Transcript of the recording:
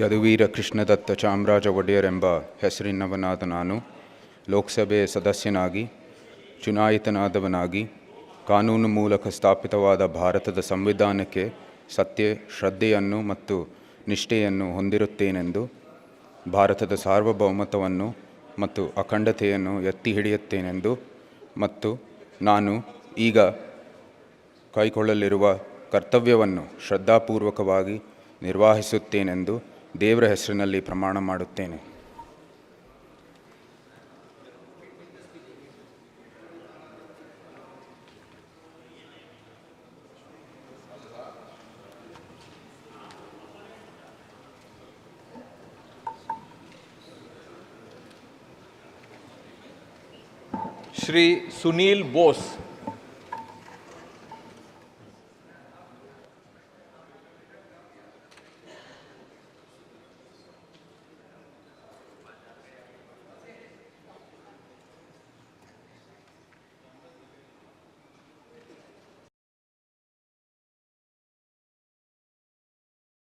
ಯದುವೀರ ಕೃಷ್ಣದತ್ತ ಚಾಮರಾಜ ಒಡೆಯರೆಂಬ ಹೆಸರಿನವನಾದ ನಾನು ಲೋಕಸಭೆಯ ಸದಸ್ಯನಾಗಿ ಚುನಾಯಿತನಾದವನಾಗಿ ಕಾನೂನು ಮೂಲಕ ಸ್ಥಾಪಿತವಾದ ಭಾರತದ ಸಂವಿಧಾನಕ್ಕೆ ಸತ್ಯ ಶ್ರದ್ಧೆಯನ್ನು ಮತ್ತು ನಿಷ್ಠೆಯನ್ನು ಹೊಂದಿರುತ್ತೇನೆಂದು, ಭಾರತದ ಸಾರ್ವಭೌಮತ್ವವನ್ನು ಮತ್ತು ಅಖಂಡತೆಯನ್ನು ಎತ್ತಿ ಹಿಡಿಯುತ್ತೇನೆಂದು ಮತ್ತು ನಾನು ಈಗ ಕೈಗೊಳ್ಳಲಿರುವ ಕರ್ತವ್ಯವನ್ನು ಶ್ರದ್ಧಾಪೂರ್ವಕವಾಗಿ ನಿರ್ವಹಿಸುತ್ತೇನೆಂದು ದೇವರ ಹೆಸರಿನಲ್ಲಿ ಪ್ರಮಾಣ ಮಾಡುತ್ತೇನೆ. ಶ್ರೀ ಸುನೀಲ್ ಬೋಸ್.